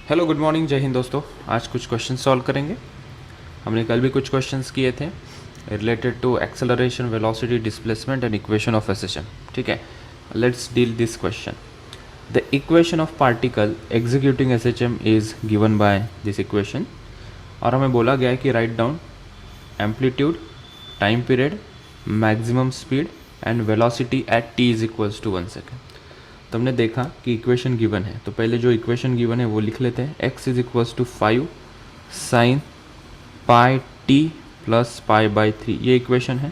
Hello good morning, जय हिंद दोस्तों। आज कुछ क्वेश्चन सॉल्व करेंगे। हमने कल भी कुछ क्वेश्चंस किए थे related to acceleration, velocity, displacement and equation of SHM. ठीक है, let's deal this question. The equation of particle executing SHM is given by this equation. और हमें बोला गया है कि write down amplitude, time period, maximum speed and velocity at t is equals to 1 second. तो हमने देखा कि इक्वेशन गिवन है, तो पहले जो इक्वेशन गिवन है वो लिख लेते हैं। x is equals to 5 sine pi t plus pi by 3, ये इक्वेशन है।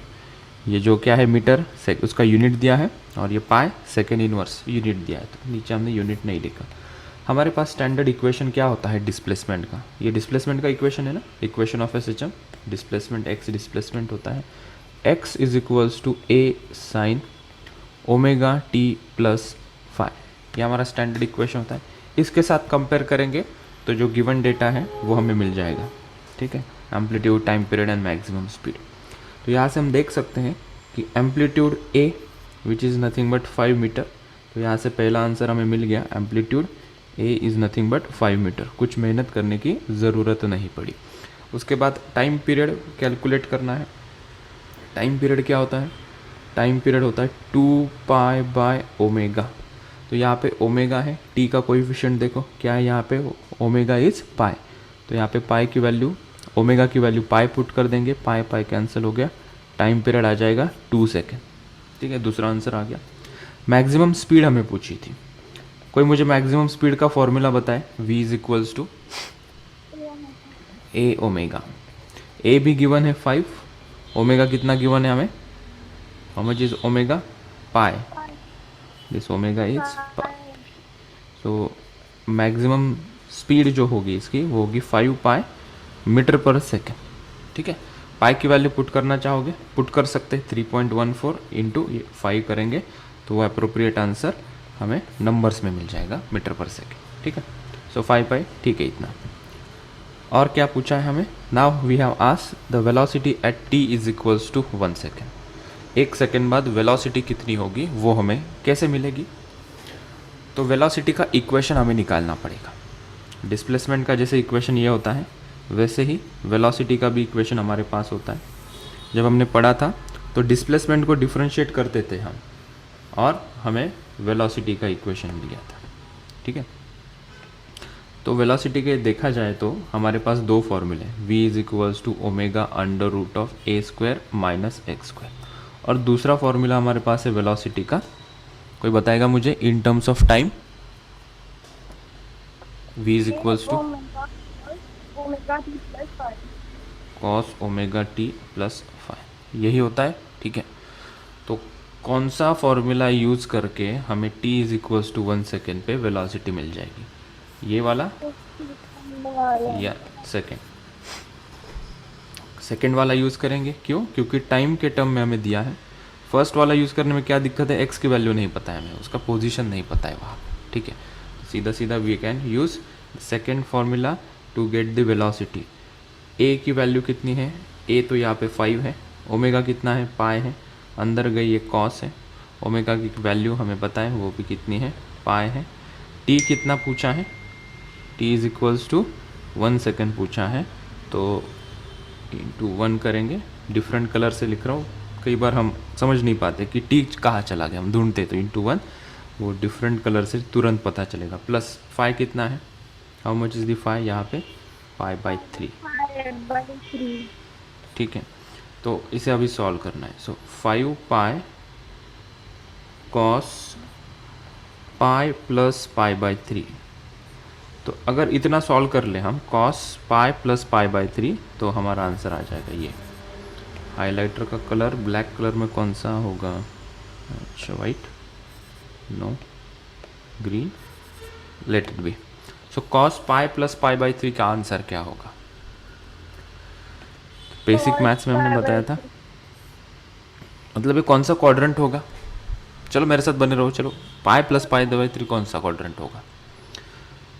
ये जो क्या है मीटर उसका यूनिट दिया है, और ये पाई सेकेंड इनवर्स यूनिट दिया है, तो नीचे हमने यूनिट नहीं लिखा। हमारे पास स्टैंडर्ड इक्वेशन क्या होता है डिस्प्लेसमेंट का, ये डिस्प्लेसमेंट का इक्वेशन है ना, equation of SHM. Displacement x displacement होता है, x is equals to a sine omega t plus 5, ये हमारा स्टैंडर्ड इक्वेशन होता है। इसके साथ कंपेयर करेंगे तो जो गिवन डेटा है वो हमें मिल जाएगा। ठीक है, amplitude, time period and maximum speed. तो यहाँ से हम देख सकते हैं कि amplitude a which is nothing but 5 metre, तो यहाँ से पहला आंसर हमें मिल गया। Amplitude a is nothing but 5 metre, कुछ मेहनत करने की ज़रूरत नहीं पड़ी। उसके बाद टाइम पीरियड कैलकुलेट करना है। टाइम पीरियड क्या होता है? टाइम पीरियड होता है 2 पाई बाय ओमेगा। तो यहाँ पे ओमेगा है, टी का कोएफिशिएंट देखो क्या है यहाँ पे, ओमेगा इज पाई। तो यहाँ पे पाई की वैल्यू, ओमेगा की वैल्यू पाई पुट कर देंगे, पाई पाई कैंसिल हो गया, टाइम पीरियड आ जाएगा 2 सेकेंड। ठीक है, दूसरा आंसर आ गया। मैक्सिमम स्पीड हमें पूछी थी, कोई मुझे मैक्सिमम स्पीड का फॉर्मूला बताए। v is equals to A omega. A भी गिवन है 5, ओमेगा कितना गिवन है हमें, how much is omega, pi, this omega is pi. तो मैक्सिमम स्पीड जो होगी इसकी वो होगी 5 पाई मीटर पर सेकेंड। ठीक है, पाई की वैल्यू पुट करना चाहोगे पुट कर सकते हैं, 3.14 इंटू 5 करेंगे तो वो अप्रोप्रिएट आंसर हमें नंबर्स में मिल जाएगा मीटर पर सेकेंड। ठीक है, सो 5 पाई, ठीक है इतना। और क्या पूछा है हमें, now we have asked the velocity at t is equals to 1 second. 1 second बाद वेलोसिटी कितनी होगी वो हमें कैसे मिलेगी। तो वेलोसिटी का इक्वेशन हमें निकालना पड़ेगा। डिस्प्लेसमेंट का जैसे इक्वेशन ये होता है वैसे ही वेलोसिटी का भी इक्वेशन हमारे पास होता है। जब हमने पढ़ा था तो डिस्प्लेसमेंट को डिफरेंशिएट करते थे हम, और हमें वेलोसिटी का इक्वेशन दिया था। ठीक है, तो वेलोसिटी के देखा जाए तो हमारे पास दो फॉर्मूले हैं, v is equals to omega under root of a square minus x square, और दूसरा फॉर्मूला हमारे पास है वेलोसिटी का, कोई बताएगा मुझे in terms of time. v is equals to cos omega t plus 5, यही होता है। ठीक है, तो कौन सा फॉर्मूला यूज़ करके हमें t is equals to 1 second पे वेलोसिटी मिल जाएगी, ये वाला या सेकेंड वाला यूज़ करेंगे। क्यों? क्योंकि टाइम के टर्म में हमें दिया है। फर्स्ट वाला यूज़ करने में क्या दिक्कत है, x की वैल्यू नहीं पता है हमें, उसका पोजीशन नहीं पता है वहाँ। ठीक है, सीधा सीधा we can use second formula to get the velocity. a की वैल्यू कितनी है, a तो यहाँ पे 5 है, ओमेगा कितना है, पाई है, अंदर गई ये कॉस है, ओमेगा की वैल्यू हमें पता है वो भी कितनी है, पाई है। t कितना पूछा है, t is equals to 1 second पूछा है, तो इंटू 1 करेंगे। डिफरेंट कलर से लिख रहा हूँ, कई बार हम समझ नहीं पाते कि टी कहाँ चला गया, हम ढूंढते तो इंटू 1, वो डिफरेंट कलर से तुरंत पता चलेगा। प्लस 5 कितना है, हाउ मच इज दी 5, यहाँ पे पाई बाई 3। ठीक है, तो इसे अभी सॉल्व करना है। सो 5 pi cos pi plus pi by 3, तो अगर इतना सॉल्व कर ले हम cos pi plus pi by 3 तो हमारा आंसर आ जाएगा ये। हाइलाइटर का कलर ब्लैक कलर में कौन सा होगा, अच्छा white, no green, let it be. So cos pi plus pi by 3 का आंसर क्या होगा, बेसिक मैथ्स में हमने बताया था, मतलब ये कौन सा क्वाड्रेंट होगा। चलो मेरे साथ बने रहो, चलो पाई प्लस पाई बाई 3 कौन सा क्वाड्रेंट होगा।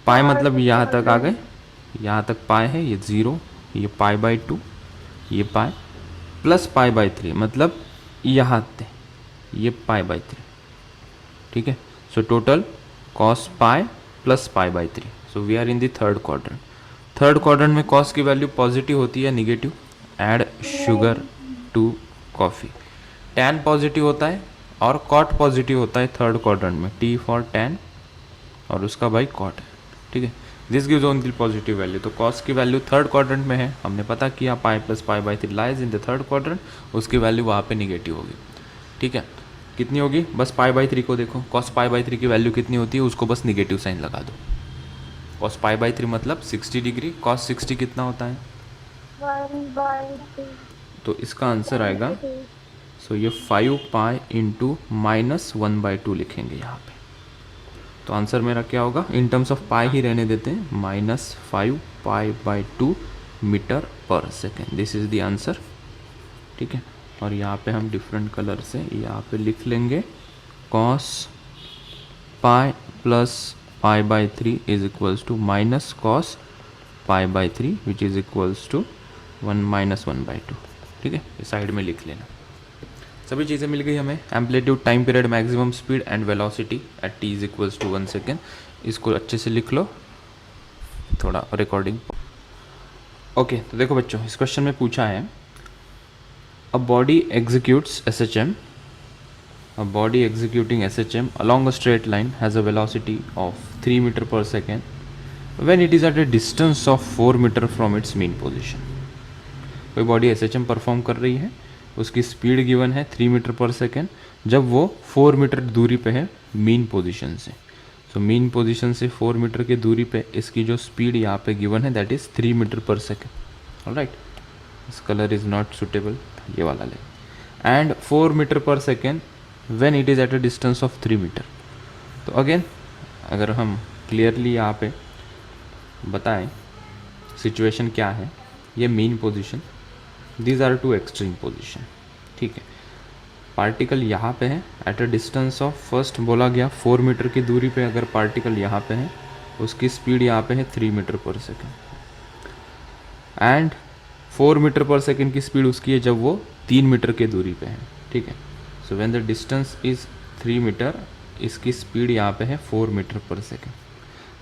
पाई मतलब यहाँ तक आ गए, यहाँ तक पाई है, ये 0, ये पाई बाई 2, ये पाई प्लस पाई बाई 3 मतलब यहाँ तक, ये पाई बाई 3। ठीक है, so total cos pi plus pi by 3. So we are in the third quadrant. Third quadrant में कॉस की वैल्यू पॉजिटिव होती है negative. Add sugar to coffee. Tan positive होता है और कॉट पॉजिटिव होता है थर्ड क्वाड्रेंट में. टी फॉर टैन और उसका बाई कॉट है. ठीक है, this gives only positive value. तो कॉस की वैल्यू थर्ड क्वाड्रेंट में है, हमने पता किया पाई plus pi by 3 lies in the third quadrant. उसकी वैल्यू वहाँ पे निगेटिव होगी. ठीक है, कितनी होगी? बस पाई बाई 3 को देखो, कॉस पाई बाई 3 की वैल्यू कितनी होती है उसको बस निगेटिव साइन लगा दो. कॉस पाई बाई 3 मतलब 60 डिग्री. कॉस 60 कितना होता है? 1/2. तो इसका आंसर आएगा, सो ये 5 पाई इंटू माइनस 1/2 लिखेंगे यहाँ पे. तो आंसर मेरा क्या होगा? इन टर्म्स ऑफ पाई ही रहने देते हैं, -5 पाई by 2 metre per second. This is the answer. ठीक है, और यहाँ पे हम डिफरेंट कलर से यहाँ पे लिख लेंगे cos pi plus pi by 3 is equals to minus cos pi by 3 which is equals to 1 - 1/2. ठीक है, ये साइड में लिख लेना. सभी चीज़ें मिल गई हमें. Amplitude, time period, maximum speed and velocity at t is equals to 1 second. इसको अच्छे से लिख लो, थोड़ा रिकॉर्डिंग. ओके, तो देखो बच्चों, इस क्वेश्चन में पूछा है a body executes SHM. A body executing SHM along a straight line has a velocity of 3 meter per second when it is at a distance of 4 meter from its mean position. कोई body SHM perform कर रही है, उसकी speed given है 3 metre per second जब वो 4 metre दूरी पे है मीन पोजीशन से. सो मीन पोजीशन से 4 मीटर की दूरी पे इसकी जो स्पीड यहाँ पे गिवन है that is 3 metre per second. Alright, this colour is not suitable, ये वाला ले. And 4 metre per second when it is at a distance of 3 metre. तो अगेन अगर हम क्लियरली यहाँ पे बताएं सिचुएशन क्या है, ये mean position, these are two extreme position. ठीक है, पार्टिकल यहाँ पे है at a distance of, first बोला गया 4 मीटर की दूरी पे अगर पार्टिकल यहाँ पे है, उसकी स्पीड यहाँ पे है 3 metre per second. And 4 metre per second की स्पीड उसकी है जब वो 3 मीटर की दूरी पे है. ठीक है, so when the distance is 3 metre, इसकी स्पीड यहाँ पे है 4 मीटर पर सेकेंड.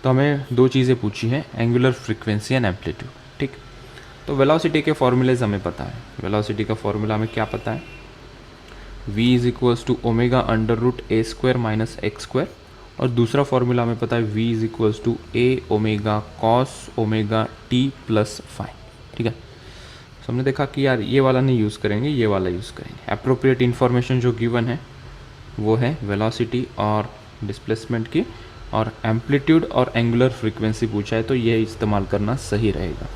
तो हमें दो चीज़ें पूछी हैं, एंगुलर फ्रीक्वेंसी एंड एम्पलीट्यूड. ठीक, तो वेलोसिटी के फॉर्मूलेज हमें पता है. वेलोसिटी का फॉर्मूला हमें क्या पता है? v is equals to omega under root a square minus x square. और दूसरा फॉर्मूला हमें पता है v is equals to A omega cos omega t plus five. ठीक है, तो हमने देखा कि यार ये वाला नहीं यूज़ करेंगे, ये वाला यूज़ करेंगे. अप्रोप्रिएट इन्फॉर्मेशन जो गिवन है वो है वेलोसिटी और डिस्प्लेसमेंट की, और एम्पलीट्यूड और एंगुलर फ्रीक्वेंसी पूछा है तो ये इस्तेमाल करना सही रहेगा.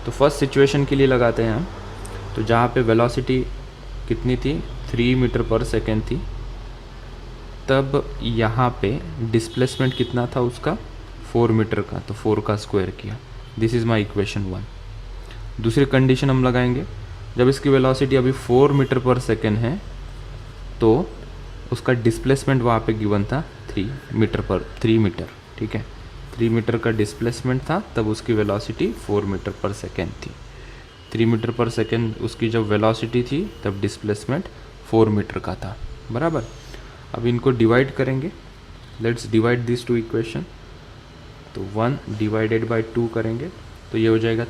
तो फर्स्ट सिचुएशन के लिए लगाते हैं हम. तो जहाँ पे वेलोसिटी कितनी थी? 3 मीटर पर सेकेंड थी, तब यहाँ पे डिस्प्लेसमेंट कितना था उसका? 4 मीटर का. तो 4 का स्क्वायर किया. This is my equation 1. दूसरी कंडीशन हम लगाएंगे, जब इसकी वेलोसिटी अभी 4 मीटर पर सेकेंड है तो उसका डिस्प्लेसमेंट वहाँ पे गिवन था 3 मीटर. ठीक है, 3 मीटर का डिस्प्लेसमेंट था, तब उसकी वेलोसिटी 4 मीटर पर सेकेंड थी. 3 मीटर पर सेकेंड उसकी जब वेलोसिटी थी तब डिस्प्लेसमेंट 4 मीटर का था. बराबर. अब इनको डिवाइड करेंगे. Let's divide this two equation. तो 1 डिवाइडेड बाई 2 करेंगे तो ये हो जाएगा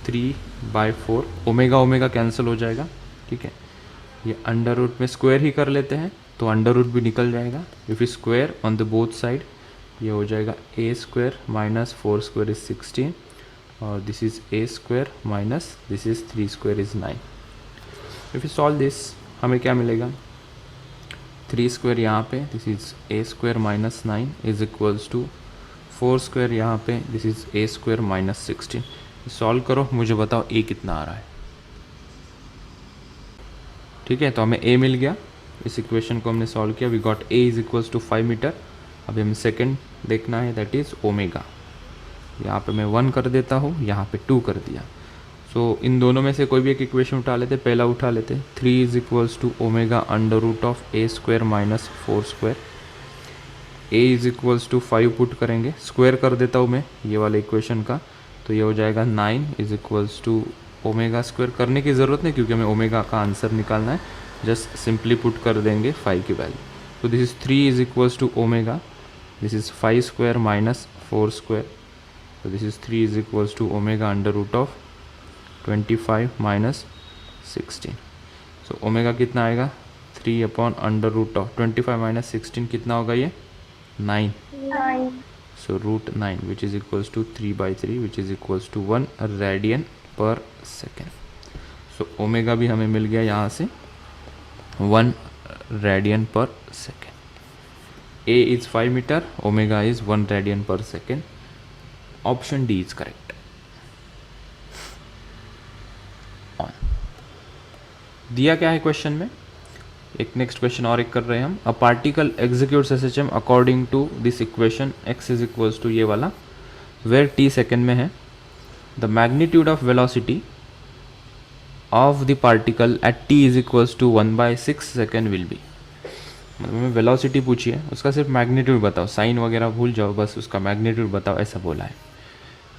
3/4. ओमेगा ओमेगा कैंसिल हो जाएगा. ठीक है, ये अंडर रूट में स्क्वायर ही कर लेते हैं तो अंडर रूट भी निकल जाएगा. If you square on the both side, ये हो जाएगा a square minus 4 square is 16 और this is a square minus this is 3 square is 9. If you solve this हमें क्या मिलेगा? 3 स्क्वायर यहाँ पे, this is a square minus 9 is equals to 4 square यहाँ पे, this is a square minus 16. Solve करो, मुझे बताओ a कितना आ रहा है. ठीक है, तो हमें a मिल गया. इस इक्वेशन को हमने सॉल्व किया. We got a is equals to 5 metre. अभी हमें सेकेंड देखना है, दैट इज़ ओमेगा. यहाँ पे मैं 1 कर देता हूँ, यहाँ पे 2 कर दिया. सो इन दोनों में से कोई भी एक इक्वेशन उठा लेते. पहला उठा लेते, 3 is equals to omega under root of a square minus 4 square. a is equals to 5 put करेंगे, स्क्वायर कर देता हूँ मैं ये वाले इक्वेशन का, तो ये हो जाएगा 9 is equals to omega. Square करने की ज़रूरत नहीं क्योंकि हमें ओमेगा का आंसर निकालना है. जस्ट सिंपली पुट कर देंगे 5 की वैल्यू. तो this is 3 is equals to omega this is 5 square minus 4 square, so this is 3 is equals to omega under root of 25 minus 16. so omega कितना आएगा 3 upon under root of 25 minus 16 कितना होगा ये 9. 9. so root 9 which is equals to 3/3 which is equals to 1 radian per second. so omega भी हमें मिल गया यहाँ से 1 radian per second. A is 5 meter, omega is 1 radian per second. Option D is correct. On. दिया क्या है question में, एक नेक्स्ट क्वेश्चन और एक कर रहे हैं हम. A particle executes SHM according to this equation x is equals to ये वाला, वेयर t सेकेंड में है. The magnitude of velocity of the particle at t is equals to 1/6 second will be. मतलब हमें वेलोसिटी पूछी है, उसका सिर्फ मैग्नीट्यूड बताओ, साइन वगैरह भूल जाओ, बस उसका मैग्नीट्यूड बताओ ऐसा बोला है.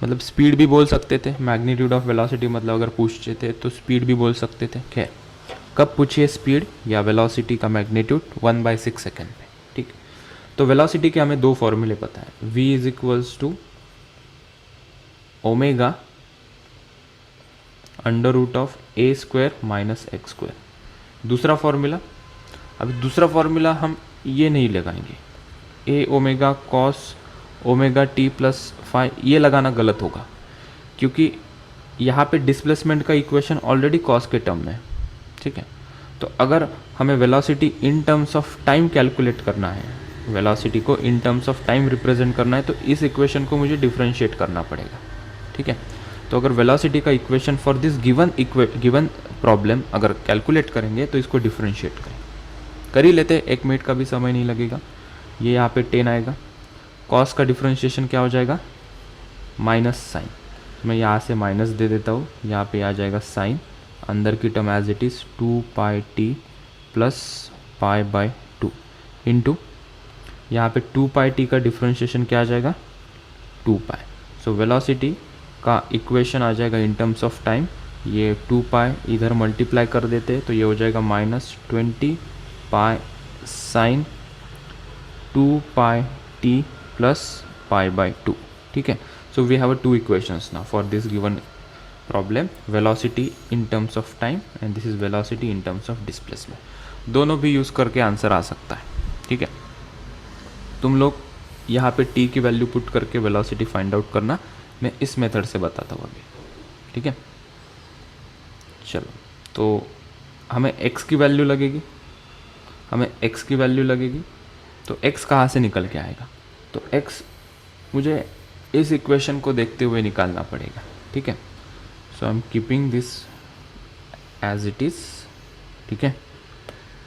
मतलब स्पीड भी बोल सकते थे, मैग्नीट्यूड ऑफ वेलोसिटी मतलब अगर पूछते थे तो स्पीड भी बोल सकते थे. खैर कब पूछिए स्पीड या वेलोसिटी का मैग्नीट्यूड 1/6 सेकेंड पे. ठीक, तो वेलोसिटी के हमें दो फॉर्मूले पता है. v is equals to omega under root of a square minus x square. दूसरा फॉर्मूला, अभी दूसरा फॉर्मूला हम ये नहीं लगाएंगे, a omega cos omega t plus 5, ये लगाना गलत होगा क्योंकि यहाँ पे डिस्प्लेसमेंट का इक्वेशन ऑलरेडी कॉस के टर्म में है. ठीक है, तो अगर हमें velocity in terms of time calculate करना है, वेलोसिटी को इन टर्म्स ऑफ टाइम रिप्रेजेंट करना है, तो इस इक्वेशन को मुझे डिफरेंशिएट करना पड़ेगा. ठीक है, तो अगर वेलोसिटी का equation for this given problem अगर कैलकुलेट करेंगे तो इसको डिफरेंशिएट कर ही लेते. 1 मिनट का भी समय नहीं लगेगा. ये यहाँ पे 10 आएगा, कॉस का डिफरेंशिएशन क्या हो जाएगा माइनस साइन. मैं यहाँ से माइनस दे देता हूँ, यहाँ पे आ जाएगा साइन, अंदर की term as it is 2πt plus π/2 into यहाँ पे 2πt का डिफरेंशिएशन क्या आ जाएगा 2π. सो वेलोसिटी का इक्वेशन आ जाएगा इन टर्म्स ऑफ टाइम, ये 2π इधर मल्टीप्लाई कर देते तो ये हो जाएगा -20π साइन 2πt प्लस π/2. ठीक है, so we have two equations now for this given problem, velocity in terms of time and this is velocity in terms of displacement. दोनों भी यूज़ करके आंसर आ सकता है. ठीक है, तुम लोग यहाँ पे t की वैल्यू पुट करके वेलोसिटी फाइंड आउट करना, मैं इस मेथड से बताता हूँ अभी. ठीक है, चलो तो हमें x की वैल्यू लगेगी, तो x कहाँ से निकल के आएगा, तो x मुझे इस इक्वेशन को देखते हुए निकालना पड़ेगा. ठीक है, so I am keeping this as it is. ठीक है,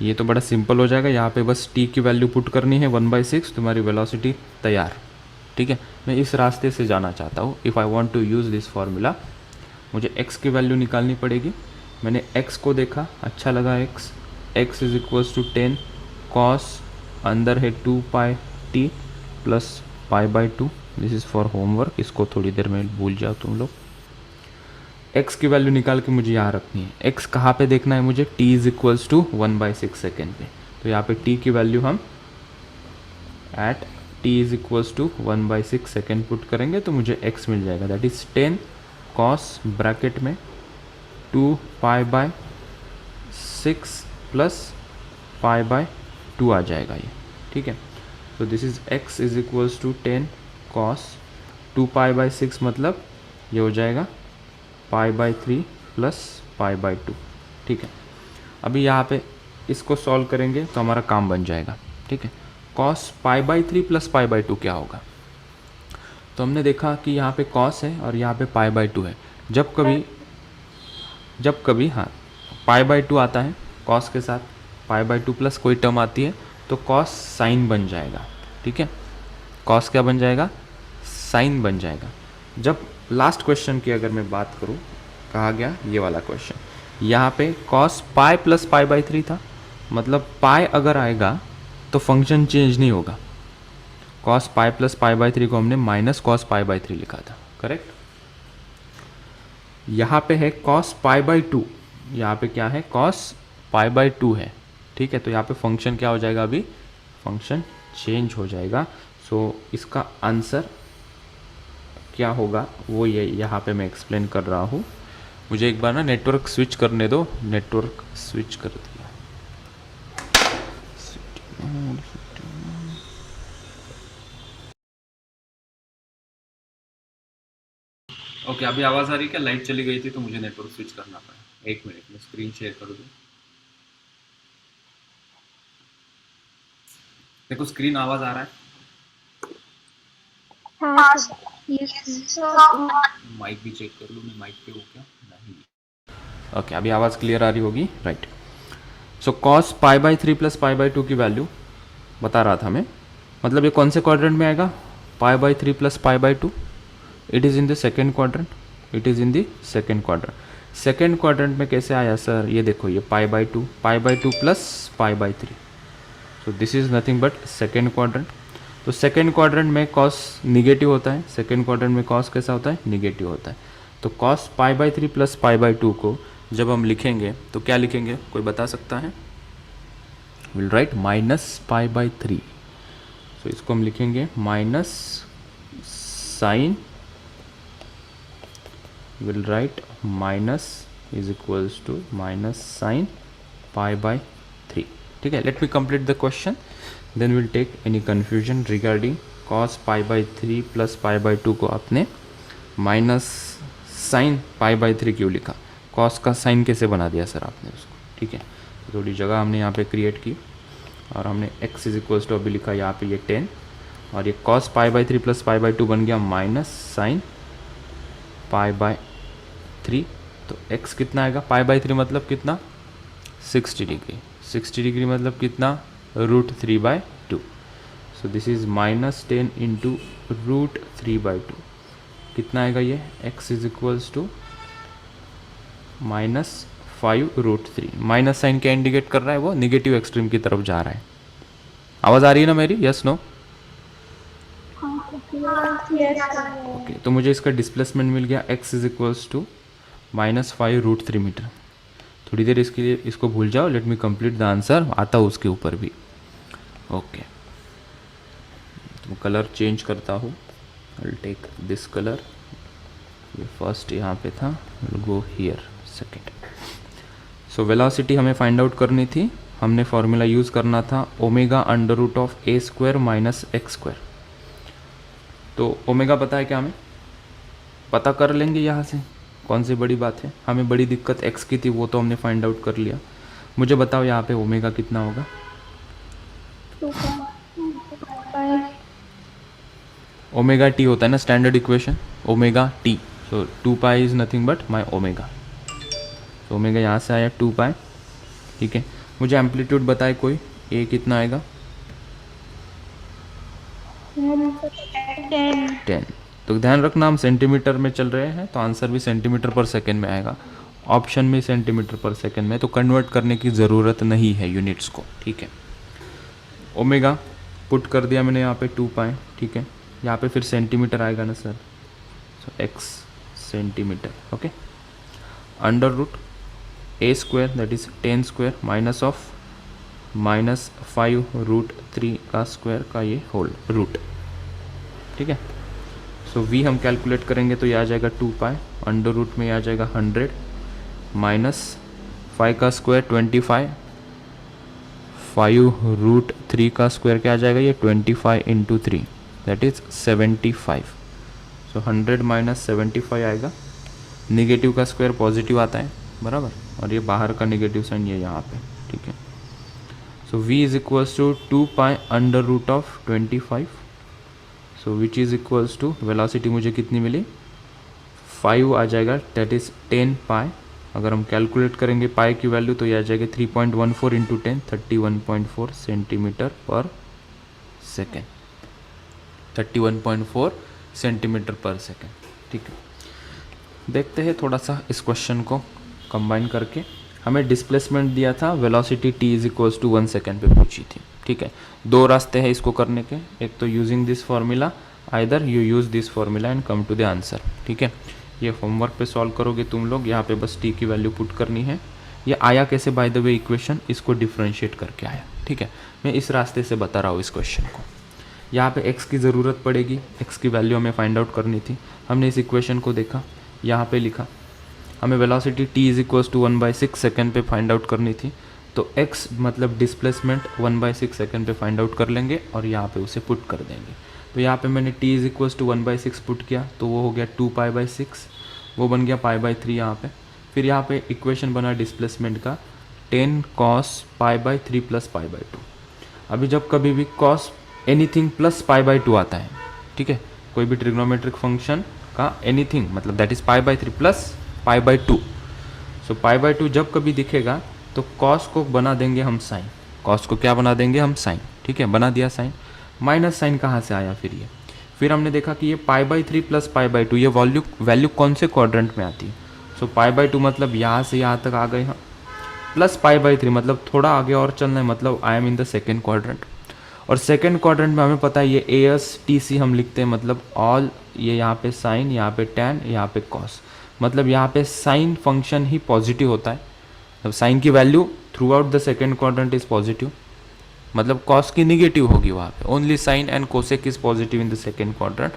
ये तो बड़ा सिंपल हो जाएगा, यहाँ पे बस t की वैल्यू पुट करनी है 1/6, तुम्हारी वेलोसिटी तैयार. ठीक है, मैं इस रास्ते से जाना चाहता हूँ. If I want to use this formula, मुझे x की वैल्यू निकालनी पड़ेगी. मैंने x को देखा, अच्छा लगा x is equals to 10 cos, अंदर है 2πt plus π/2. This is for homework, इसको थोड़ी देर में भूल जाओ तुम लोग. x की वैल्यू निकाल के मुझे यहाँ रखनी है. x कहाँ पे देखना है मुझे, t is equals to 1/6 second पे. तो यहाँ पे t की वैल्यू हम at t is equals to 1/6 second put करेंगे तो मुझे x मिल जाएगा, दैट इज 10 कॉस ब्रैकेट में 2π/6 प्लस π/2 आ जाएगा ये. ठीक है, तो this is x is equals to 10 cos 2π/6 मतलब ये हो जाएगा π/3 प्लस π/2. ठीक है, अभी यहाँ पे इसको सॉल्व करेंगे तो हमारा काम बन जाएगा. ठीक है, कॉस π/3 प्लस π/2 क्या होगा, तो हमने देखा कि यहाँ पे कॉस है और यहाँ पे π/2 है. जब कभी हाँ π/2 आता है कॉस के साथ, π/2 प्लस कोई टर्म आती है तो कॉस साइन बन जाएगा. ठीक है, कॉस क्या बन जाएगा, साइन बन जाएगा. जब लास्ट क्वेश्चन की अगर मैं बात करूँ, कहा गया ये वाला क्वेश्चन, यहाँ पे कॉस पाई प्लस π/3 था, मतलब पाई अगर आएगा तो फंक्शन चेंज नहीं होगा. कॉस पाई प्लस π/3 को हमने माइनस कॉस π/3 लिखा था, करेक्ट. यहाँ पे है कॉस π/2, यहाँ पे क्या है कॉस π/2 है. ठीक है, तो यहाँ पे फंक्शन क्या हो जाएगा, अभी फंक्शन चेंज हो जाएगा. सो इसका आंसर क्या होगा वो ये यहाँ पे मैं एक्सप्लेन कर रहा हूँ। मुझे एक बार ना नेटवर्क स्विच करने दो। नेटवर्क स्विच कर दिया। ओके, अभी आवाज़ आ रही है क्या? लाइट चली गई थी तो मुझे नेटवर्क स्विच करना पड़ा। एक मिनट में स्क्रीन शेयर कर दूँ। देखो स्क्रीन आवाज़ आ रहा है। हाँ सर। Yes sir. माइक भी चेक कर लूँ मैं, माइक पे हो क्या? नहीं। ओके, अभी आवाज़ क्लियर आ रही होगी, right. So cos pi by 3 plus pi by 2 की वैल्यू बता रहा था मैं। मतलब ये कौन से क्वाड्रेंट में आएगा? पाई by 3 plus pi by 2, it is in the second quadrant. It is in the second quadrant. Second quadrant में कैसे आया सर? ये देखो, ये पाई by 2 plus pi by 3। So this is nothing but second quadrant. तो second quadrant में cos negative होता है। सेकेंड क्वाड्रेंट में कॉस कैसा होता है? निगेटिव होता है। तो cos pi by 3 plus pi by 2 को जब हम लिखेंगे तो क्या लिखेंगे? कोई बता सकता है? Will write minus pi by 3। So इसको हम लिखेंगे minus sine, will write minus is equals to minus sine pi by 3। ठीक है, let me complete the question, then will take any confusion regarding cos pi by 3 plus pi by 2 को आपने minus sine pi by 3 क्यों लिखा? Cos का sign कैसे बना दिया सर आपने उसको? ठीक है, तो थोड़ी जगह हमने यहाँ पे क्रिएट की और हमने x इज इक्वल्स टू अभी लिखा यहाँ पे ये 10, और ये cos pi by 3 plus pi by 2 बन गया माइनस साइन पाई बाई 3। तो x कितना आएगा? पाई बाई 3 मतलब कितना? 60 डिग्री। 60 डिग्री मतलब कितना? Root 3 by 2। So this is minus 10 into root 3 by 2। कितना आएगा ये? x is equals to minus 5 root 3। Minus sine क्या इंडिकेट कर रहा है? वो निगेटिव एक्सट्रीम की तरफ जा रहा है। आवाज़ आ रही है ना मेरी? Yes no? ओके, तो मुझे इसका डिस्प्लेसमेंट मिल गया x is equals to minus 5 root 3 metre. थोड़ी देर इसके लिए इसको भूल जाओ, let me complete the answer. आता हूँ उसके ऊपर भी। ओके, तो कलर चेंज करता हूँ। I take this colour. ये फर्स्ट यहाँ पे था, go here second. So velocity हमें फाइंड आउट करनी थी। हमने फॉर्मूला यूज़ करना था omega under root of a square minus x square. तो ओमेगा पता है क्या? हमें पता कर लेंगे यहाँ से, कौन सी बड़ी बात है। हमें बड़ी दिक्कत एक्स की थी, वो तो हमने फाइंड आउट कर लिया। मुझे बताओ यहाँ पे ओमेगा कितना होगा? ओमेगा टी होता है ना standard equation, omega T. So 2 pi is nothing but my omega. तो ओमेगा यहाँ से आया 2 पाई। ठीक है, मुझे एम्पलीट्यूड बताए कोई, ए कितना आएगा? 10। तो ध्यान रखना हम सेंटीमीटर में चल रहे हैं तो आंसर भी सेंटीमीटर पर सेकेंड में आएगा। ऑप्शन में सेंटीमीटर पर सेकेंड में, तो कन्वर्ट करने की ज़रूरत नहीं है यूनिट्स को। ठीक है, ओमेगा पुट कर दिया मैंने यहाँ पे 2 पाई। ठीक है, यहाँ पे फिर सेंटीमीटर आएगा ना sir? So x centimetre. Okay, under root a square that is 10 square minus of minus 5 root 3 का स्क्वायर का ये होल रूट। ठीक है, सो v हम कैलकुलेट करेंगे तो ये आ जाएगा 2 पाई, अंडर रूट में ये आ जाएगा 100 माइनस 5 का स्क्वायर 25, 5 रूट 3 का स्क्वायर क्या आ जाएगा? ये 25 into 3 that is 75। So 100 minus 75 आएगा। निगेटिव का स्क्वायर पॉजिटिव आता है, बराबर, और ये बाहर का निगेटिव साइन ये यहाँ पे। ठीक है, so v is equals to 2 pi under root of 25। So which is equals to velocity मुझे कितनी मिली? 5 आ जाएगा, दैट इज़ 10 पाई। अगर हम कैलकुलेट करेंगे पाई की वैल्यू तो ये आ जाएगा 3.14 इंटू 10, 31.4 सेंटीमीटर पर सेकेंड। 31.4 सेंटीमीटर पर सेकेंड। ठीक है, देखते हैं थोड़ा सा इस क्वेश्चन को कंबाइन करके। हमें डिस्प्लेसमेंट दिया था, velocity t is equals to 1 second पे पूछी थी। ठीक है, 2 रास्ते हैं इसको करने के। एक तो using this formula, either you use this formula and come to the answer. ठीक है, ये होमवर्क पे सॉल्व करोगे तुम लोग। यहाँ पे बस t की वैल्यू पुट करनी है। ये आया कैसे बाय द वे इक्वेशन, इसको डिफ्रेंशिएट करके आया। ठीक है, मैं इस रास्ते से बता रहा हूँ इस क्वेश्चन को। यहाँ पे x की ज़रूरत पड़ेगी, x की वैल्यू हमें फाइंड आउट करनी थी। हमने इस इक्वेशन को देखा, यहाँ पे लिखा, हमें velocity t is equals to 1/6 second पे फाइंड आउट करनी थी। तो x मतलब डिस्प्लेसमेंट 1/6 सेकेंड पे फाइंड आउट कर लेंगे और यहाँ पे उसे पुट कर देंगे। तो यहाँ पे मैंने t is equals to 1/6 put किया, तो वो हो गया 2π/6, वो बन गया π/3 यहाँ पे। फिर यहाँ पे इक्वेशन बना डिस्प्लेसमेंट का 10 cos π/3 प्लस π/2। अभी जब कभी भी cos एनीथिंग प्लस π/2 आता है, ठीक है, कोई भी ट्रिग्नोमेट्रिक फंक्शन का एनीथिंग मतलब दैट इज π/3 प्लस π/2। सो π/2 जब कभी दिखेगा तो cos को बना देंगे हम साइन, cos को क्या बना देंगे हम साइन, ठीक है, बना दिया साइन। माइनस साइन कहाँ से आया फिर ये, फिर हमने देखा कि ये π/3 प्लस π/2 ये वैल्यू कौन से क्वाड्रेंट में आती है। सो π/2 मतलब यहाँ से यहाँ तक आ गए हम, प्लस π/3 मतलब थोड़ा आगे और चलना है, मतलब I am in the second quadrant. और सेकेंड क्वाड्रेंट में हमें पता है ये AS/TC हम लिखते हैं, मतलब ऑल, ये यहाँ पे साइन, यहाँ पे टैन, यहाँ पे कॉस, मतलब यहाँ पे साइन फंक्शन ही पॉजिटिव होता है। अब साइन की value through out the second quadrant is positive, मतलब कॉस की निगेटिव होगी वहाँ पे, only sine and cosec is positive in the second quadrant,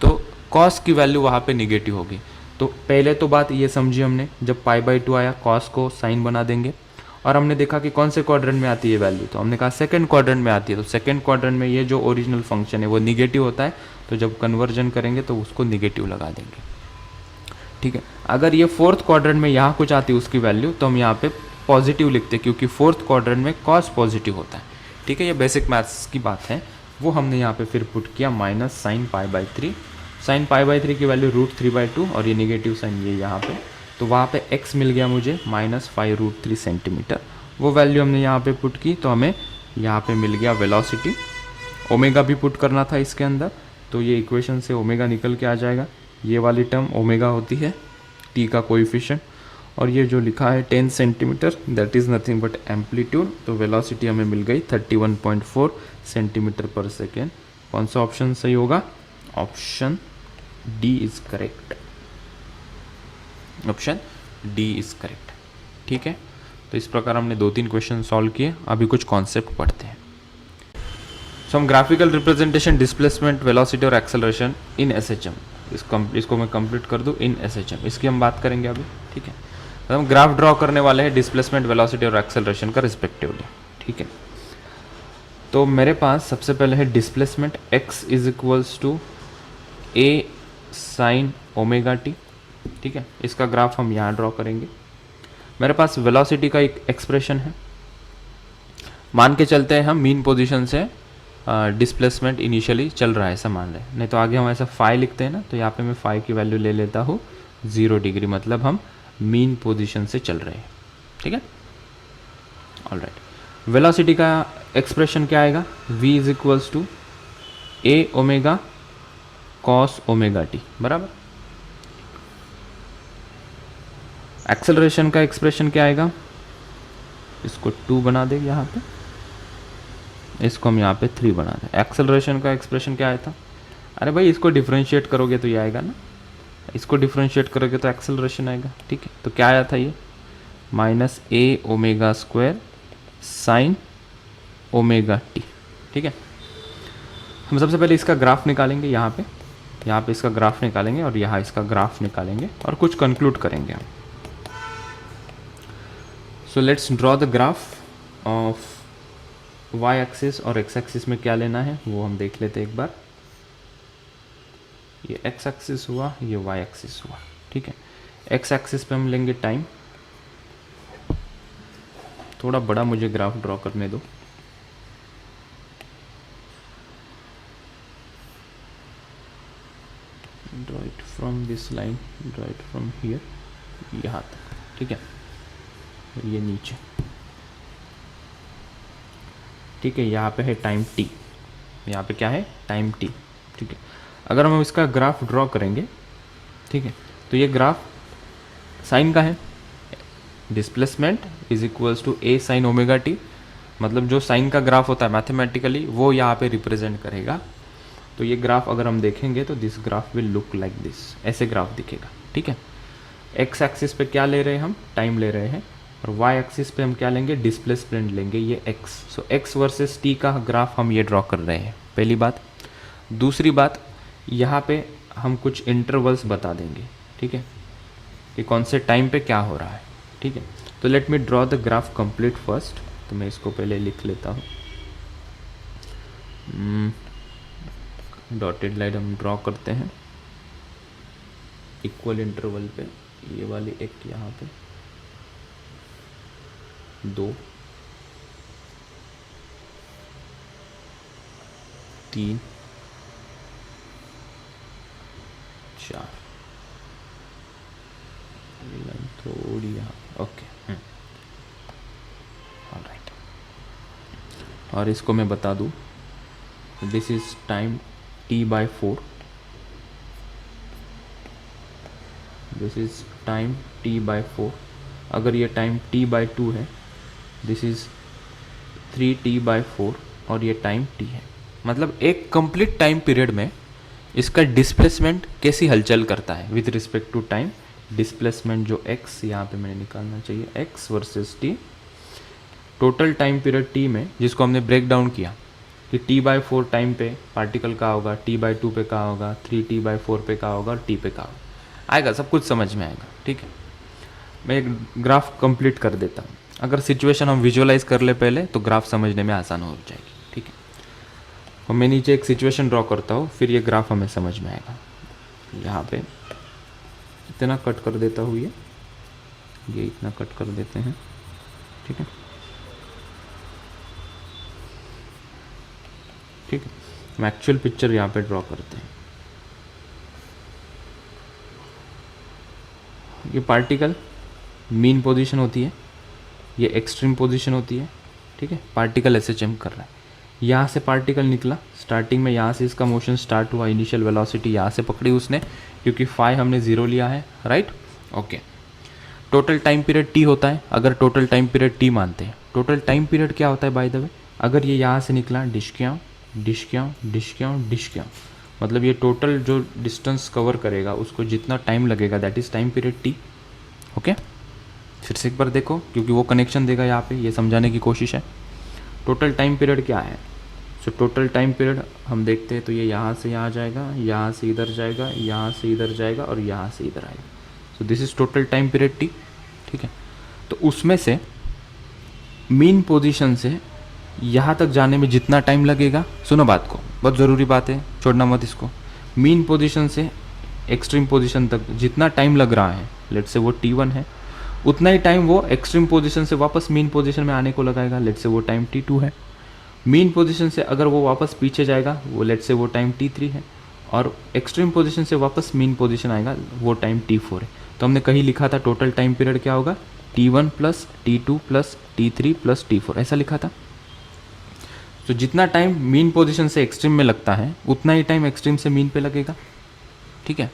तो कॉस की वैल्यू वहाँ पे निगेटिव होगी। तो पहले तो बात ये समझी हमने, जब π/2 आया कॉस को साइन बना देंगे, और हमने देखा कि कौन से क्वाड्रेंट में आती है वैल्यू, तो हमने कहा सेकंड क्वाड्रेंट में आती है। तो सेकंड क्वाड्रेंट में ये जो ओरिजिनल फंक्शन है वो निगेटिव होता है, तो जब कन्वर्जन करेंगे तो उसको निगेटिव लगा देंगे, ठीक है। अगर ये फोर्थ क्वाड्रेंट में यहाँ कुछ आती है उसकी वैल्यू, तो हम यहाँ पे पॉजिटिव लिखते हैं, क्योंकि फोर्थ क्वाड्रेंट में कॉस पॉजिटिव होता है, ठीक है। ये बेसिक मैथ्स की बात है, वो हमने यहाँ पे फिर पुट किया माइनस साइन π/3, साइन π/3 की वैल्यू √3/2 और ये निगेटिव साइन ये यहाँ पे, तो वहाँ पे x मिल गया मुझे -5√3 सेंटीमीटर, वो वैल्यू हमने यहाँ पे पुट की, तो हमें यहाँ पे मिल गया वेलोसिटी। ओमेगा भी पुट करना था इसके अंदर, तो ये इक्वेशन से ओमेगा निकल के आ जाएगा, ये वाली टर्म ओमेगा होती है t का कोएफिशिएंट, और ये जो लिखा है 10 centimetre that is nothing but amplitude, तो वेलोसिटी हमें मिल गई 31.4 सेंटीमीटर पर सेकेंड। कौन सा ऑप्शन सही होगा, option D is correct, option D is correct, ठीक है। तो इस प्रकार हमने 2-3 क्वेश्चन सॉल्व किए। अभी कुछ कॉन्सेप्ट पढ़ते हैं। सो हम ग्राफिकल रिप्रेजेंटेशन डिस्प्लेसमेंट वेलोसिटी और एक्सेलरेशन इन SHM, इसको मैं कंप्लीट कर दूँ इन SHM, इसकी हम बात करेंगे अभी, ठीक है। तो हम ग्राफ ड्रॉ करने वाले हैं डिस्प्लेसमेंट वेलोसिटी और एक्सेलरेशन का रिस्पेक्टिवली, ठीक है। तो मेरे पास सबसे पहले है displacement x is equals to a sine omega t, ठीक है। इसका ग्राफ हम यहाँ ड्रॉ करेंगे। मेरे पास वेलोसिटी का एक एक्सप्रेशन है, मान के चलते हैं हम मीन पोजीशन से डिस्प्लेसमेंट इनिशियली चल रहा है ऐसा मान रहे हैं, नहीं तो आगे हम ऐसा फाई लिखते हैं ना, तो यहाँ पे मैं फाई की वैल्यू ले लेता हूँ 0 डिग्री, मतलब हम मीन पोजीशन से चल रहे हैं, ठीक है। ऑलराइट, वेलोसिटी का एक्सप्रेशन क्या आएगा, v is equals to a omega cos omega t, बराबर। एक्सेलरेशन का एक्सप्रेशन क्या आएगा, इसको 2 बना दें यहाँ पे, इसको हम यहाँ पे 3 बना दें। एक्सेलरेशन का एक्सप्रेशन क्या आया था, अरे भाई इसको डिफरेंशिएट करोगे तो ये आएगा ना, इसको डिफरेंशिएट करोगे तो एक्सेलरेशन आएगा, ठीक है। तो क्या आया था ये -a omega square sine omega t, ठीक है। हम सबसे पहले इसका ग्राफ निकालेंगे, यहाँ पे इसका ग्राफ निकालेंगे और यहाँ इसका ग्राफ निकालेंगे और कुछ कंक्लूड करेंगे हम। So let's draw the graph of y axis और x एक्सिस में क्या लेना है वो हम देख लेते हैं एक बार। ये x एक्सिस हुआ, ये y एक्सिस हुआ, ठीक है। x एक्सिस पे हम लेंगे टाइम, थोड़ा बड़ा मुझे ग्राफ ड्रॉ करने दो। Draw it from this line, draw it from here, यहाँ तक, ठीक है। ये नीचे, ठीक है। यहाँ पे है टाइम t, यहाँ पे क्या है टाइम t, ठीक है। अगर हम इसका ग्राफ ड्रॉ करेंगे, ठीक है, तो ये ग्राफ साइन का है, displacement is equals to a sine omega t, मतलब जो साइन का ग्राफ होता है मैथमेटिकली वो यहाँ पे रिप्रेजेंट करेगा। तो ये ग्राफ अगर हम देखेंगे तो this graph will look like this, ऐसे ग्राफ दिखेगा, ठीक है। x एक्सिस पे क्या ले रहे हैं हम, टाइम ले रहे हैं, और y एक्सिस पे हम क्या लेंगे, डिस्प्लेसमेंट लेंगे, ये x। सो x वर्सेस t का ग्राफ हम ये ड्रॉ कर रहे हैं, पहली बात। दूसरी बात, यहाँ पे हम कुछ इंटरवल्स बता देंगे, ठीक है, कि कौन से टाइम पे क्या हो रहा है, ठीक है। तो let me draw the graph complete first. तो मैं इसको पहले लिख लेता हूँ, डॉटेड लाइन हम ड्रॉ करते हैं इक्वल इंटरवल पे। ये वाली एक यहाँ पे, 2 3 4, लाइन थोड़ी यहाँ, ओके, ऑलराइट। और इसको मैं बता दूँ, this is time t/4, this is time t/4। अगर ये टाइम t/2 है, दिस इज 3t/4, और ये टाइम t है। मतलब एक कंप्लीट टाइम पीरियड में इसका डिस्प्लेसमेंट कैसी हलचल करता है with respect to time. Displacement जो x यहाँ पे मैंने निकालना चाहिए, x versus t, total time period t में, जिसको हमने ब्रेक डाउन किया कि t/4 टाइम पे पार्टिकल का होगा, t/2 पे का होगा, 3t/4 पे का होगा, और t पे का होगा, आएगा, सब कुछ समझ में आएगा, ठीक है। मैं एक ग्राफ कंप्लीट कर देता हूँ। अगर सिचुएशन हम विजुअलाइज कर ले पहले, तो ग्राफ समझने में आसान हो जाएगी, ठीक है। और मैं नीचे एक सिचुएशन ड्रॉ करता हूँ, फिर ये ग्राफ हमें समझ में आएगा। यहाँ पे इतना कट कर देता हूँ, ये इतना कट कर देते हैं, ठीक है, ठीक है। हम एक्चुअल पिक्चर यहाँ पे ड्रॉ करते हैं। ये पार्टिकल मीन पोजीशन होती है, ये एक्सट्रीम पोजीशन होती है, ठीक है। पार्टिकल SHM कर रहा है, यहाँ से पार्टिकल निकला, स्टार्टिंग में यहाँ से इसका मोशन स्टार्ट हुआ, इनिशियल वेलोसिटी यहाँ से पकड़ी उसने, क्योंकि फाई हमने 0 लिया है, right, okay. Total time period t होता है। अगर टोटल टाइम पीरियड t मानते हैं, टोटल टाइम पीरियड क्या होता है बाय द वे, अगर ये यहाँ से निकला, डिश क्यों, मतलब ये टोटल जो डिस्टेंस कवर करेगा, उसको जितना टाइम लगेगा, that is time period t, okay. फिर से एक बार देखो, क्योंकि वो कनेक्शन देगा यहाँ पे, ये समझाने की कोशिश है। टोटल टाइम पीरियड क्या है, सो टोटल टाइम पीरियड हम देखते हैं, तो ये यहाँ से यहाँ जाएगा, यहाँ से इधर जाएगा, यहाँ से इधर जाएगा, और यहाँ से इधर आएगा। सो this is total time period t, ठीक है। तो उसमें से मीन पोजीशन से यहाँ तक जाने में जितना टाइम लगेगा, सुनो बात को, बहुत ज़रूरी बात है, छोड़ना मत इसको। मीन पोजीशन से एक्सट्रीम पोजीशन तक जितना टाइम लग रहा है, लेट्स से वो t1 है, उतना ही टाइम वो एक्सट्रीम पोजीशन से वापस मीन पोजीशन में आने को लगाएगा, लेट्स से वो टाइम t2 है। मीन पोजीशन से अगर वो वापस पीछे जाएगा, वो लेट्स से वो टाइम t3 है, और एक्सट्रीम पोजीशन से वापस मीन पोजीशन आएगा, वो टाइम t4 है। तो हमने कहीं लिखा था टोटल टाइम पीरियड क्या होगा, t1 plus t2 plus t3 plus t4, ऐसा लिखा था। तो जितना टाइम मीन पोजीशन से एक्सट्रीम में लगता है, उतना ही टाइम एक्सट्रीम से मीन पे लगेगा, ठीक है।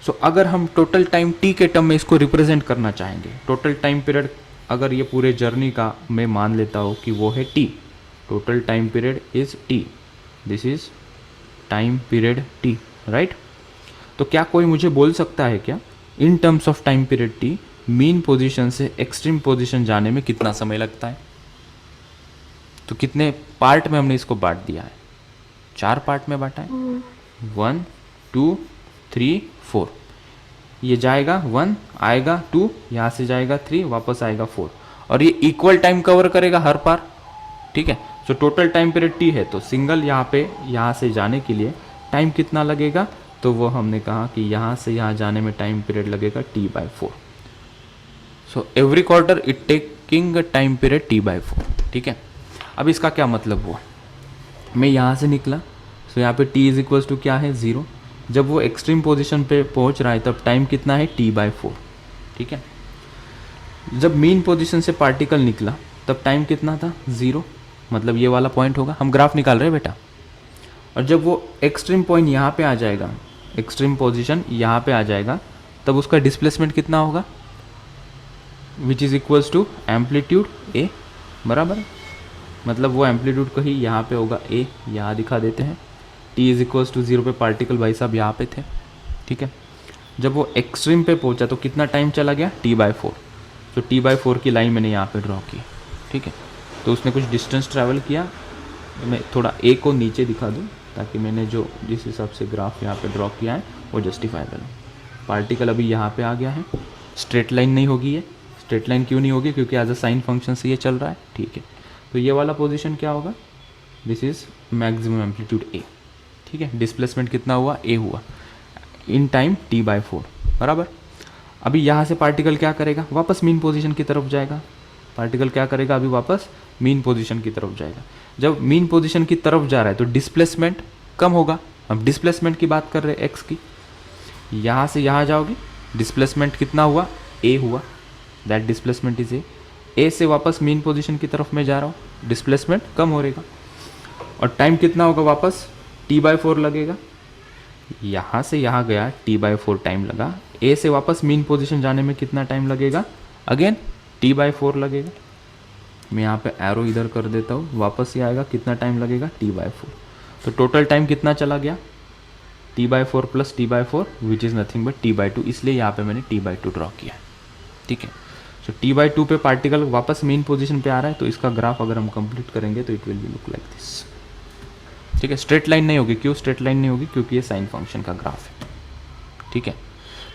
सो अगर हम टोटल टाइम t के टर्म में इसको रिप्रेजेंट करना चाहेंगे, टोटल टाइम पीरियड अगर ये पूरे जर्नी का मैं मान लेता हूँ कि वो है t, total time period is t, this is time period t, right. तो क्या कोई मुझे बोल सकता है क्या, इन terms of time period t, mean position से एक्सट्रीम पोजीशन जाने में कितना समय लगता है। तो कितने पार्ट में हमने इसको बांट दिया है, 4 पार्ट में बांटा है, 1 2 3 4। ये जाएगा 1, आएगा 2, यहाँ से जाएगा 3, वापस आएगा 4, और ये इक्वल टाइम कवर करेगा हर पार, ठीक है। So total time period t है, तो सिंगल यहाँ पे यहाँ से जाने के लिए टाइम कितना लगेगा, तो वो हमने कहा कि यहाँ से यहाँ जाने में टाइम पीरियड लगेगा t/4। So every quarter it taking time period t/4, ठीक है। अब इसका क्या मतलब हुआ, मैं यहाँ से निकला, सो यहाँ पे t इज इक्वल्स टू क्या है, 0। जब वो एक्सट्रीम पोजीशन पे पहुँच रहा है, तब टाइम कितना है, t/4, ठीक है। जब मीन पोजीशन से पार्टिकल निकला, तब टाइम कितना था, 0, मतलब ये वाला पॉइंट होगा, हम ग्राफ निकाल रहे हैं बेटा। और जब वो एक्सट्रीम पॉइंट यहाँ पे आ जाएगा, एक्सट्रीम पोजीशन यहाँ पे आ जाएगा, तब उसका डिस्प्लेसमेंट कितना होगा, which is equals to amplitude a, बराबर। मतलब वो एम्पलीट्यूड कहीं यहाँ पे होगा a, यहाँ दिखा देते हैं, t इज इक्वल्स टू 0 पे पार्टिकल भाई साहब यहाँ पे थे, ठीक है। जब वो एक्सट्रीम पे पहुँचा तो कितना टाइम चला गया, t/4। तो t/4 की लाइन मैंने यहाँ पे ड्रॉ की, ठीक है। तो उसने कुछ डिस्टेंस ट्रैवल किया, मैं थोड़ा a को नीचे दिखा दूँ, ताकि मैंने जो जिस हिसाब से ग्राफ यहाँ पे ड्रॉ किया है वो जस्टिफाइबल हो। पार्टिकल अभी यहाँ पे आ गया है, स्ट्रेट लाइन नहीं होगी ये। स्ट्रेट लाइन क्यों नहीं होगी? क्योंकि एज अ साइन फंक्शन से ये चल रहा है, ठीक है। तो ये वाला पोजीशन क्या होगा? दिस इज मैक्सिमम एम्पलीट्यूड ए, ठीक है। डिस्प्लेसमेंट कितना हुआ? ए हुआ इन टाइम t/4, बराबर। अभी यहाँ से पार्टिकल क्या करेगा? वापस मीन पोजीशन की तरफ जाएगा। पार्टिकल क्या करेगा? अभी वापस मीन पोजीशन की तरफ जाएगा। जब मीन पोजीशन की तरफ जा रहा है तो डिस्प्लेसमेंट कम होगा। अब डिस्प्लेसमेंट की बात कर रहे हैं एक्स की, यहाँ से यहाँ जाओगे, डिस्प्लेसमेंट कितना हुआ? ए हुआ, दैट डिस्प्लेसमेंट इज ए से वापस मीन पोजीशन की तरफ मैं जा रहा हूँ, डिस्प्लेसमेंट कम हो रहेगा। और टाइम कितना होगा? वापस t/4 लगेगा। यहाँ से यहाँ गया, t/4 टाइम लगा। ए से वापस मीन पोजीशन जाने में कितना टाइम लगेगा? अगेन t/4 लगेगा। मैं यहाँ पे एरो इधर कर देता हूँ, वापस ये आएगा, कितना टाइम लगेगा? t/4। तो टोटल टाइम कितना चला गया? t/4 plus t/4 which is nothing but t/2, इसलिए यहाँ पे मैंने t/2 ड्रॉ किया है, ठीक है। सो t/2 पे पार्टिकल वापस मेन पोजीशन पे आ रहा है, तो इसका ग्राफ अगर हम कंप्लीट करेंगे तो it will be look like this, ठीक है। स्ट्रेट लाइन नहीं होगी। क्यों स्ट्रेट लाइन नहीं होगी? क्योंकि ये साइन फंक्शन का ग्राफ है, ठीक है।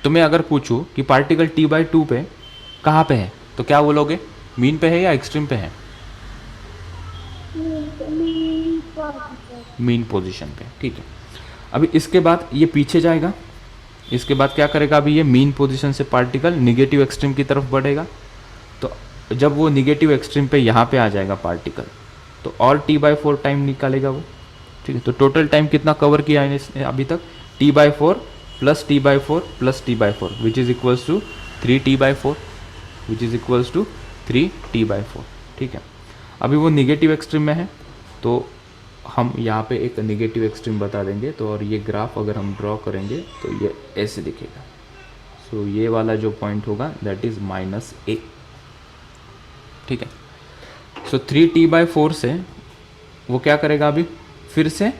तो मैं अगर पूछूँ कि पार्टिकल t/2 पे कहाँ पे है, तो क्या बोलोगे? मीन पे है या एक्सट्रीम पे है? मीन पोजीशन पे, ठीक है। अभी इसके बाद ये पीछे जाएगा, इसके बाद क्या करेगा? अभी ये मीन पोजीशन से पार्टिकल निगेटिव एक्सट्रीम की तरफ बढ़ेगा। तो जब वो निगेटिव एक्सट्रीम पे यहाँ पे आ जाएगा पार्टिकल, तो और t/4 टाइम निकालेगा वो, ठीक है। तो टोटल टाइम कितना कवर किया है इसने अभी तक? t/4 plus t/4 plus t/4 which is equals to 3t/4, which is equals to 3t/4, ठीक है। अभी वो निगेटिव एक्सट्रीम में है, तो हम यहाँ पे एक निगेटिव एक्सट्रीम बता देंगे। तो और ये ग्राफ अगर हम ड्रॉ करेंगे तो ये ऐसे दिखेगा। सो ये वाला जो पॉइंट होगा दैट इज़ -a, ठीक है। सो 3t/4 से वो क्या करेगा? अभी फिर से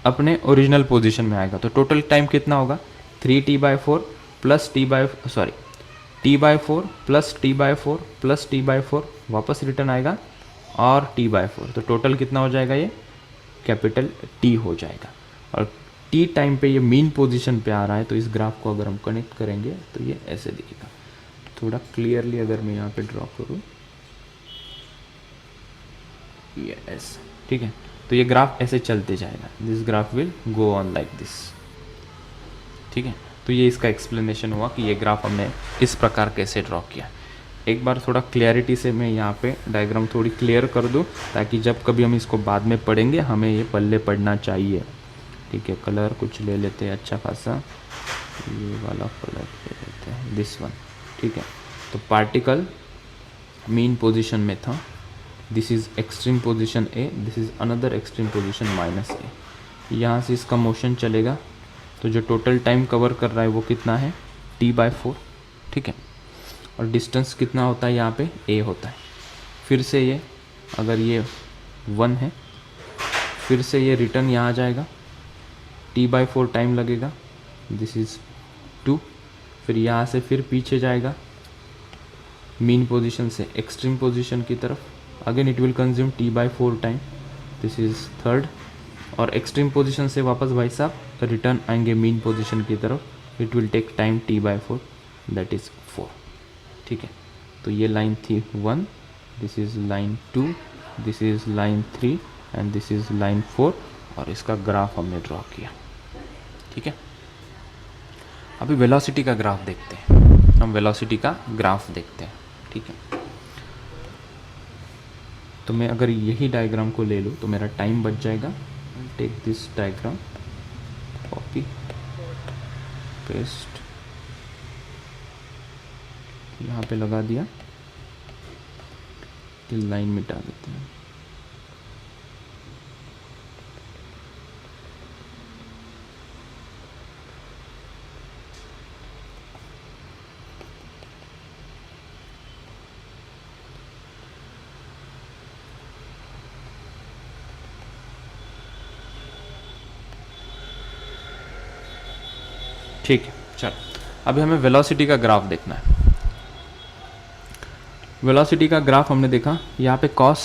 अपने ओरिजिनल पोजीशन में आएगा। तो टोटल टाइम कितना होगा? 3t/4 plus t/4 plus t/4 plus t/4 वापस रिटर्न आएगा और t/4। तो टोटल कितना हो जाएगा? ये कैपिटल T हो जाएगा। और T टाइम पे ये मीन पोजीशन पे आ रहा है, तो इस ग्राफ को अगर हम कनेक्ट करेंगे तो ये ऐसे दिखेगा। थोड़ा क्लियरली अगर मैं यहाँ पे ड्रॉ करूँ, ये ऐसे, ठीक है। तो ये ग्राफ ऐसे चलते जाएगा, this graph will go on like this, ठीक है। तो ये इसका एक्सप्लेनेशन हुआ कि ये ग्राफ हमने इस प्रकार कैसे ड्रॉ किया। एक बार थोड़ा क्लैरिटी से मैं यहाँ पे डायग्राम थोड़ी क्लियर कर दूँ, ताकि जब कभी हम इसको बाद में पढ़ेंगे हमें ये पल्ले पढ़ना चाहिए, ठीक है। कलर कुछ ले लेते हैं अच्छा खासा, ये वाला कलर ले लेते हैं, दिस वन, ठीक है। तो पार्टिकल मीन पोजीशन में था, this is extreme position A, this is another extreme position -a। यहाँ से इसका मोशन चलेगा, तो जो टोटल टाइम कवर कर रहा है वो कितना है? t/4, ठीक है। और डिस्टेंस कितना होता है? यहाँ पे a होता है। फिर से ये अगर ये 1 है, फिर से ये रिटर्न यहाँ जाएगा, t/4 टाइम लगेगा, दिस इज़ 2। फिर यहाँ से फिर पीछे जाएगा मीन पोजीशन से एक्सट्रीम पोजीशन की तरफ, again it will consume t/4 time, this is 3rd। और एक्सट्रीम पोजीशन से वापस भाई साहब रिटर्न आएंगे मीन पोजीशन की तरफ, it will take time t/4, that is 4, ठीक है। तो ये लाइन थी 1, this is line 2, this is line 3 and this is line 4, और इसका ग्राफ हमने ड्रॉ किया, ठीक है। अभी वेलोसिटी का ग्राफ देखते हैं, हम वेलोसिटी का ग्राफ देखते हैं, ठीक है। तो मैं अगर यही डायग्राम को ले लूँ तो मेरा टाइम बच जाएगा। Take this diagram, copy paste, यहाँ पे लगा दिया, लाइन मिटा देते हैं। ठीक है, चलो अभी हमें वेलोसिटी का ग्राफ देखना है। वेलोसिटी का ग्राफ हमने देखा, यहाँ पे cos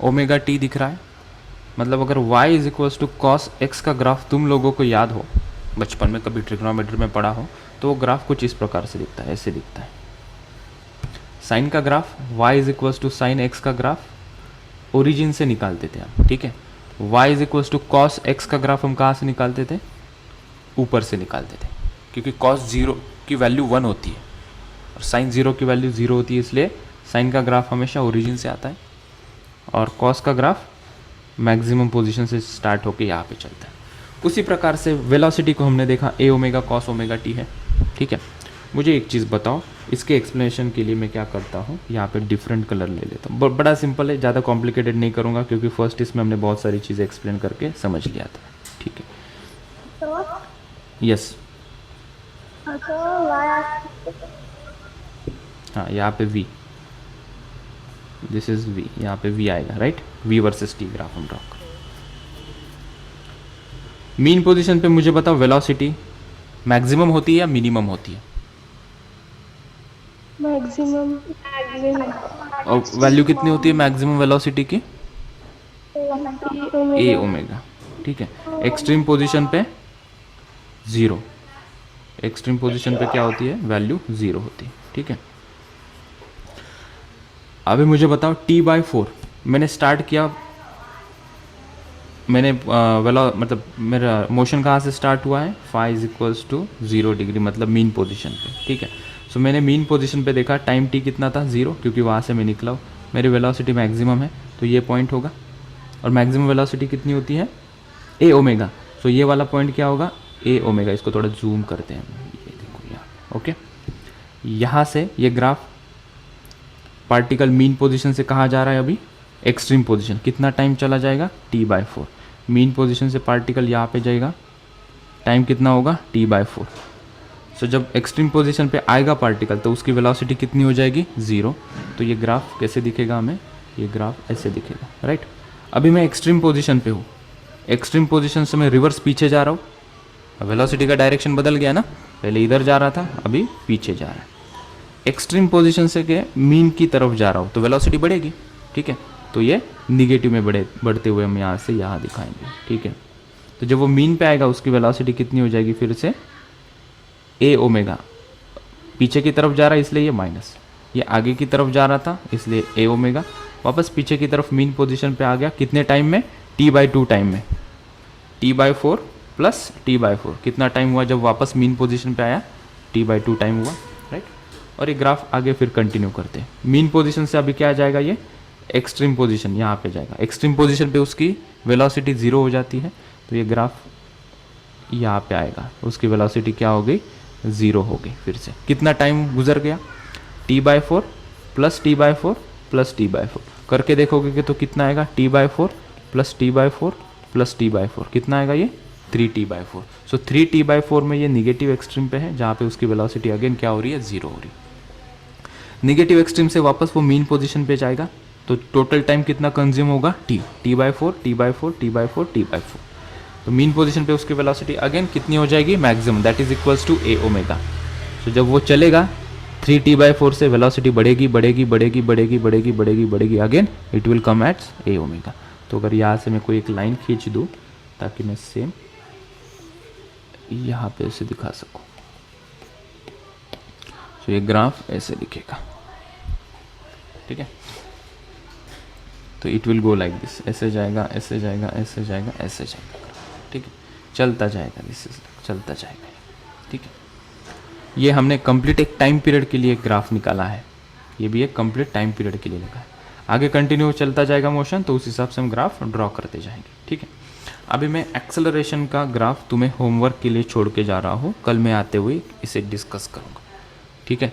ओमेगा t दिख रहा है, मतलब अगर y is equals to cos x का ग्राफ तुम लोगों को याद हो, बचपन में कभी ट्रिग्नोमेट्री में पढ़ा हो, तो वो ग्राफ कुछ इस प्रकार से दिखता है, ऐसे दिखता है। साइन का graph y is equals to sine x का ग्राफ ओरिजिन से निकालते थे हम, ठीक है। y is equals to cos x का ग्राफ हम कहाँ से निकालते थे? ऊपर से निकालते थे, क्योंकि कॉस 0 की वैल्यू 1 होती है और साइन 0 की वैल्यू 0 होती है, इसलिए साइन का ग्राफ हमेशा ओरिजिन से आता है और कॉस का ग्राफ मैक्सिमम पोजीशन से स्टार्ट होकर यहाँ पे चलता है। उसी प्रकार से वेलोसिटी को हमने देखा ए ओमेगा कॉस ओमेगा टी है, ठीक है। मुझे एक चीज़ बताओ, इसके एक्सप्लेनेशन के लिए मैं क्या करता हूँ, यहाँ पे डिफरेंट कलर ले लेता हूँ। बड़ा सिंपल है, ज़्यादा कॉम्प्लिकेटेड नहीं करूँगा, क्योंकि फर्स्ट इसमें हमने बहुत सारी चीज़ें एक्सप्लेन करके समझ लिया था, ठीक है। यस, हाँ यहाँ पे v, दिस इज v, यहाँ पे v आएगा, right. v versus t graph हम ड्रॉ करें। मीन पोजीशन पे मुझे बताओ वेलोसिटी मैक्सिमम होती है या मिनिमम होती है? मैक्सिमम। और वैल्यू कितनी होती है मैक्सिमम वेलोसिटी की? ए ओमेगा, ठीक है। एक्सट्रीम पोजीशन पे 0, एक्सट्रीम पोजीशन पे क्या होती है? वैल्यू 0 होती है, ठीक है। अभी मुझे बताओ t/4 मैंने स्टार्ट किया, मैंने मतलब मेरा मोशन कहाँ से स्टार्ट हुआ है? Phi is equals to 0 degree, मतलब मीन पोजीशन पे, ठीक है। सो मैंने मीन पोजीशन पे देखा, टाइम t कितना था? 0, क्योंकि वहाँ से मैं निकला हूँ। मेरी वेलोसिटी मैक्सिमम है, तो ये पॉइंट होगा। और मैक्सिमम वेलोसिटी कितनी होती है? ए ओमेगा। सो ये वाला पॉइंट क्या होगा? ए ओमेगा। इसको थोड़ा जूम करते हैं, ये देखो यहाँ, ओके। यहाँ से ये ग्राफ पार्टिकल मीन पोजीशन से कहाँ जा रहा है? अभी एक्सट्रीम पोजीशन। कितना टाइम चला जाएगा? t/4। मीन पोजीशन से पार्टिकल यहाँ पे जाएगा, टाइम कितना होगा? t/4। सो जब एक्सट्रीम पोजीशन पे आएगा पार्टिकल, तो उसकी वेलोसिटी कितनी हो जाएगी? 0। तो ये ग्राफ कैसे दिखेगा हमें? ये ग्राफ ऐसे दिखेगा, राइट। अभी मैं एक्सट्रीम पोजीशन पे हूँ, एक्सट्रीम पोजीशन से मैं रिवर्स पीछे जा रहा हूँ, वेलोसिटी का डायरेक्शन बदल गया ना, पहले इधर जा रहा था, अभी पीछे जा रहा है। एक्सट्रीम पोजीशन से के मीन की तरफ जा रहा हूँ, तो वेलोसिटी बढ़ेगी, ठीक है। तो ये निगेटिव में बढ़ते हुए हम यहाँ से यहाँ दिखाएंगे, ठीक है। तो जब वो मीन पे आएगा, उसकी वेलोसिटी कितनी हो जाएगी? फिर से ए ओमेगा। पीछे की तरफ जा रहा है इसलिए ये माइनस, ये आगे की तरफ जा रहा था इसलिए ए ओमेगा। वापस पीछे की तरफ मीन पोजीशन पे आ गया, कितने टाइम में? t/2 टाइम में। t/4 प्लस t/4 कितना टाइम हुआ जब वापस मीन पोजीशन पे आया? t/2 टाइम हुआ, राइट। और ये ग्राफ आगे फिर कंटिन्यू करते हैं। मीन पोजीशन से अभी क्या जाएगा? ये एक्सट्रीम पोजीशन यहाँ पे जाएगा। एक्सट्रीम पोजीशन पे उसकी वेलोसिटी 0 हो जाती है, तो ये ग्राफ यहाँ पे आएगा, उसकी वेलोसिटी क्या हो गई? 0 हो गई। फिर से कितना टाइम गुजर गया? t/4 plus t/4 plus t/4 करके देखोगे कि तो कितना आएगा? t/4 plus t/4 plus t/4 कितना आएगा? ये 3t/4। सो 3t/4 में ये निगेटिव एक्सट्रीम पे है, जहाँ पे उसकी वेलोसिटी अगेन क्या हो रही है? 0 हो रही है। निगेटिव एक्सट्रीम से वापस वो मीन पोजीशन पे जाएगा, तो टोटल टाइम कितना कंज्यूम होगा? t/4 t/4 t/4 t/4। तो मीन पोजीशन पे उसकी वेलोसिटी अगेन कितनी हो जाएगी? Maximum, that is equals to A omega. तो जब वो चलेगा 3t/4 से वेलोसिटी बढ़ेगी बढ़ेगी बढ़ेगी बढ़ेगी बढ़ेगी बढ़ेगी बढ़ेगी, again it will come at a omega. तो अगर यहाँ से मैं कोई एक लाइन खींच दूँ ताकि मैं सेम यहाँ पे ऐसे दिखा सकूँ, तो ये ग्राफ ऐसे दिखेगा, ठीक है। तो it will go like this, ऐसे जाएगा ऐसे जाएगा ऐसे जाएगा ऐसे जाएगा, ठीक है, चलता जाएगा, दिस इज चलता जाएगा, ठीक है। ये हमने कंप्लीट एक टाइम पीरियड के लिए एक ग्राफ निकाला है, ये भी एक कंप्लीट टाइम पीरियड के लिए लिखा है। आगे कंटिन्यू चलता जाएगा मोशन, तो उस हिसाब से हम ग्राफ ड्रॉ करते जाएंगे, ठीक है। अभी मैं एक्सेलरेशन का ग्राफ तुम्हें होमवर्क के लिए छोड़ के जा रहा हूँ, कल मैं आते हुए इसे डिस्कस करूँगा, ठीक है।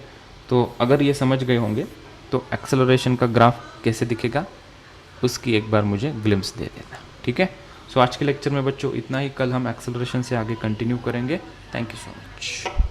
तो अगर ये समझ गए होंगे तो एक्सेलरेशन का ग्राफ कैसे दिखेगा उसकी एक बार मुझे ग्लिम्स दे देना, ठीक है। सो आज के लेक्चर में बच्चों इतना ही, कल हम एक्सेलरेशन से आगे कंटिन्यू करेंगे। Thank you so much.